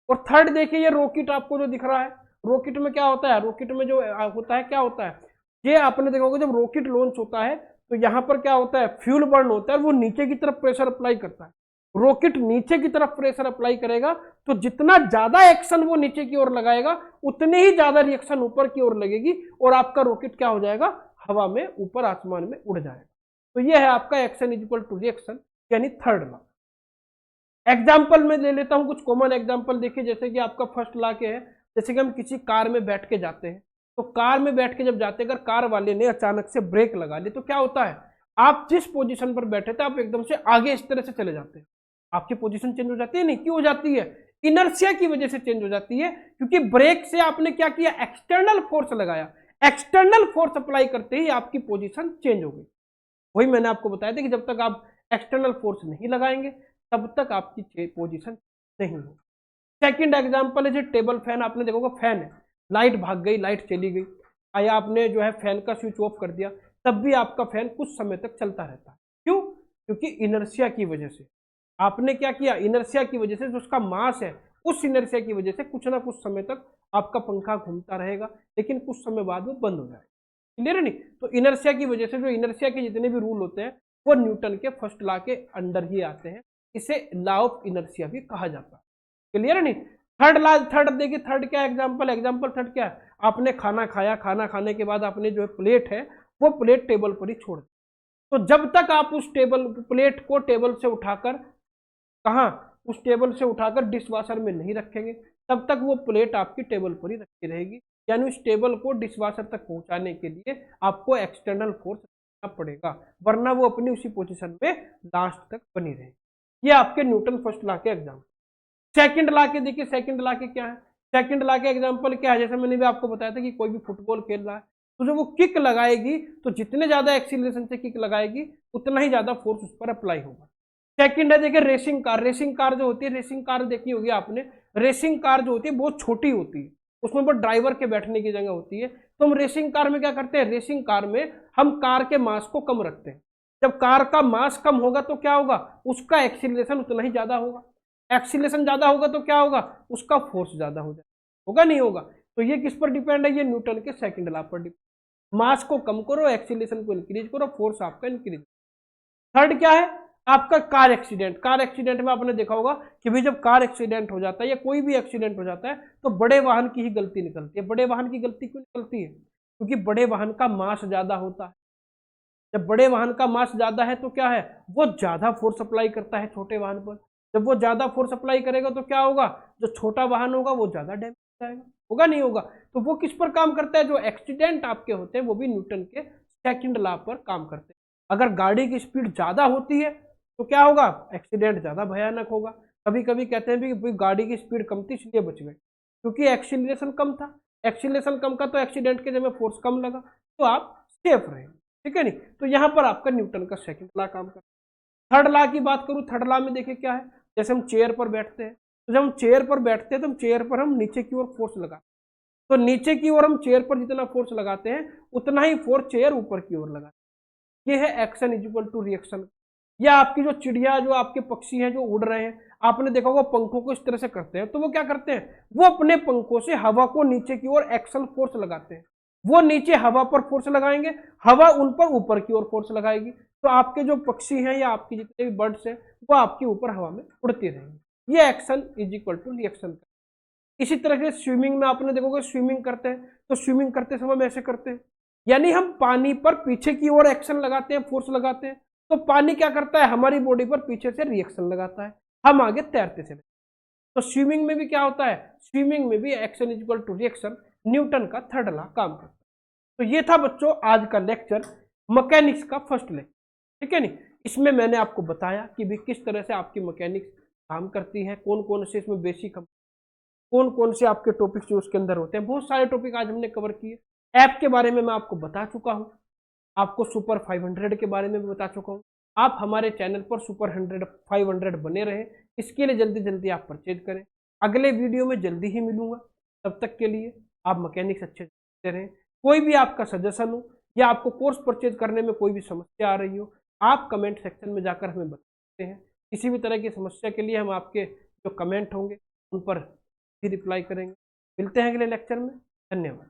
और थर्ड देखिए, ये रॉकेट आपको जो दिख रहा है, रॉकेट में क्या होता है, रॉकेट में जो होता है क्या होता है, ये आपने देखा होगा जब रॉकेट लॉन्च होता है तो यहाँ पर क्या होता है, फ्यूल बर्न होता है, वो नीचे की तरफ प्रेशर अप्लाई करता है। रॉकेट नीचे की तरफ प्रेशर अप्लाई करेगा तो जितना ज्यादा एक्शन वो नीचे की ओर लगाएगा उतने ही ज्यादा रिएक्शन ऊपर की ओर लगेगी और आपका रॉकेट क्या हो जाएगा, हवा में ऊपर आसमान में उड़ जाएगा। तो ये है आपका action is equal to reaction, यानी थर्ड लॉ। एग्जाम्पल में ले लेता हूं कुछ कॉमन एग्जाम्पल। देखिए जैसे कि आपका फर्स्ट लॉ के है, जैसे कि हम किसी कार में बैठ के जाते हैं, तो कार में बैठ के जब जाते हैं, अगर कार वाले ने अचानक से ब्रेक लगा ली तो क्या होता है, आप जिस पोजीशन पर बैठे थे आप एकदम से आगे इस तरह से चले जाते हैं, आपकी पोजीशन चेंज हो जाती है। नहीं, क्यों हो जाती है, इनर्शिया की वजह से चेंज हो जाती है, क्योंकि ब्रेक से आपने क्या किया, एक्सटर्नल फोर्स लगाया। एक्सटर्नल फोर्स अप्लाई करते ही आपकी पोजीशन चेंज हो गई। वही मैंने आपको बताया था कि जब तक आप एक्सटर्नल फोर्स नहीं लगाएंगे तब तक आपकी पोजीशन नहीं होगी। सेकंड एग्जांपल है जो टेबल फैन। आपने देखा होगा फैन है, लाइट भाग गई, लाइट चली गई, या आपने जो है फैन का स्विच ऑफ कर दिया, तब भी आपका फैन कुछ समय तक चलता रहता है। क्यों? क्योंकि इनर्शिया की वजह से। आपने क्या किया, इनर्शिया की वजह से जो उसका मास है उस इनर्शिया की वजह से कुछ ना कुछ समय तक आपका पंखा घूमता रहेगा, लेकिन कुछ समय बाद वो बंद हो जाएगा। क्लियर है नहीं? तो इनर्शिया की वजह से, जो इनर्शिया के जितने भी रूल होते हैं वो न्यूटन के फर्स्ट लॉ के अंडर ही आते हैं। इसे लॉ ऑफ इनर्शिया भी कहा जाता है। क्लियर है नहीं? थर्ड लॉ, थर्ड देखिए, थर्ड क्या एग्जांपल, एग्जांपल थर्ड क्या है, आपने खाना खाया, खाना खाने के बाद आपने जो है प्लेट है वो प्लेट टेबल पर ही छोड़ दी। तो जब तक आप उस टेबल प्लेट को टेबल से उठाकर कहाँ, उस टेबल से उठाकर डिशवाशर में नहीं रखेंगे, तब तक वो प्लेट आपकी टेबल पर ही रखी रहेगी। यानी उस टेबल को डिशवाशर तक पहुंचाने के लिए आपको एक्सटर्नल फोर्स करना पड़ेगा, वरना वो अपनी उसी पोजीशन में लास्ट तक बनी रहेगी। ये आपके न्यूटन फर्स्ट लॉ के एग्जाम्पल। सेकंड लॉ के देखिए, सेकंड लॉ के क्या है, सेकंड लॉ के एग्जांपल क्या है, जैसे मैंने भी आपको बताया था कि कोई भी फुटबॉल खेल रहा है तो जब वो किक लगाएगी तो जितने ज्यादा एक्सीलरेशन से किक लगाएगी उतना ही ज्यादा फोर्स उस पर अप्लाई होगा। सेकंड है देखिए रेसिंग कार। रेसिंग कार जो होती है, रेसिंग कार देखी होगी आपने, रेसिंग कार जो होती है बहुत छोटी होती है, उसमें बस ड्राइवर के बैठने की जगह होती है। तो हम रेसिंग कार में क्या करते हैं, रेसिंग कार में हम कार के मास को कम रखते हैं। जब कार का मास कम होगा तो क्या होगा, उसका एक्सीलरेशन उतना ही ज्यादा होगा। एक्सीलरेशन ज्यादा होगा तो क्या होगा, उसका फोर्स ज्यादा हो जाएगा, होगा नहीं होगा? तो ये किस पर डिपेंड है, ये न्यूटन के सेकंड लॉ पर डिपेंड। मास को कम करो, एक्सीलरेशन को इंक्रीज करो, फोर्स आपका इंक्रीज। थर्ड क्या है आपका, कार एक्सीडेंट। कार एक्सीडेंट में आपने देखा होगा कि भाई जब कार एक्सीडेंट हो जाता है या कोई भी एक्सीडेंट हो जाता है तो बड़े वाहन की ही गलती निकलती है। बड़े वाहन की गलती क्यों निकलती है? क्योंकि बड़े वाहन का मास ज्यादा होता है। जब बड़े वाहन का मास ज्यादा है तो क्या है, वो ज्यादा फोर्स अप्लाई करता है छोटे वाहन पर। जब वो ज्यादा फोर्स अप्लाई करेगा तो क्या होगा, जो छोटा वाहन होगा वो ज्यादा डैमेज हो जाएगा, होगा नहीं होगा? तो वो किस पर काम करता है, जो एक्सीडेंट आपके होते हैं वो भी न्यूटन के सेकंड लॉ पर काम करते हैं। अगर गाड़ी की स्पीड ज्यादा होती है तो क्या होगा, एक्सीडेंट ज्यादा भयानक होगा। कभी कभी कहते हैं भी गाड़ी की स्पीड कम थी इसलिए बच गए, क्योंकि एक्सीलरेशन कम था। एक्सीलरेशन कम का तो एक्सीडेंट के जगह फोर्स कम लगा, तो आप सेफ रहे। ठीक है नहीं? तो यहां पर आपका न्यूटन का सेकंड लॉ काम करता है। थर्ड लॉ की बात करूं, थर्ड लॉ में देखिए क्या है, जैसे हम चेयर पर बैठते हैं, तो जब हम चेयर पर बैठते हैं तो हम चेयर पर हम नीचे की ओर फोर्स लगाते हैं। तो नीचे की ओर हम चेयर पर जितना फोर्स लगाते हैं उतना ही फोर्स चेयर ऊपर की ओर लगाते हैं। ये है action is equal to reaction. या आपकी जो चिड़िया, जो आपके पक्षी हैं जो उड़ रहे हैं, आपने देखा होगा पंखों को इस तरह से करते हैं, तो वो क्या करते हैं, वो अपने पंखों से हवा को नीचे की ओर एक्शन फोर्स लगाते हैं। वो नीचे हवा पर फोर्स लगाएंगे, हवा उन पर ऊपर की ओर फोर्स लगाएगी, तो आपके जो पक्षी हैं या आपकी जितने भी बर्ड्स हैं वो आपके ऊपर हवा में उड़ती रहेंगी। ये action is equal to reaction. इसी तरह से स्विमिंग में आपने देखोगे, स्विमिंग करते हैं तो स्विमिंग करते समय हम ऐसे करते हैं, यानी हम पानी पर पीछे की ओर एक्शन लगाते हैं, फोर्स लगाते हैं, तो पानी क्या करता है, हमारी बॉडी पर पीछे से रिएक्शन लगाता है, हम आगे तैरते चले। तो स्विमिंग में भी क्या होता है, स्विमिंग में भी action is equal to reaction, Newton का थर्ड लॉ काम करता है। तो ये था बच्चों आज का लेक्चर, मैकेनिक्स का फर्स्ट लेक्चर। ठीक है नहीं? इसमें मैंने आपको बताया कि भी किस तरह से आपकी मैकेनिक्स काम करती है, कौन कौन से इसमें बेसिक, कौन कौन से आपके टॉपिक्स जो उसके अंदर होते हैं। बहुत सारे टॉपिक आज हमने कवर किए। ऐप के बारे में मैं आपको बता चुका हूं, आपको सुपर 500 के बारे में भी बता चुका हूं। आप हमारे चैनल पर सुपर 100 500 बने रहे, इसके लिए जल्दी जल्दी आप परचेज करें। अगले वीडियो में जल्दी ही मिलूंगा, तब तक के लिए आप मैकेनिक्स अच्छे से रहें। कोई भी आपका सजेशन हो या आपको कोर्स परचेज करने में कोई भी समस्या आ रही हो, आप कमेंट सेक्शन में जाकर हमें बता सकते हैं। किसी भी तरह की समस्या के लिए हम आपके जो कमेंट होंगे उन पर भी रिप्लाई करेंगे। मिलते हैं अगले लेक्चर में, धन्यवाद।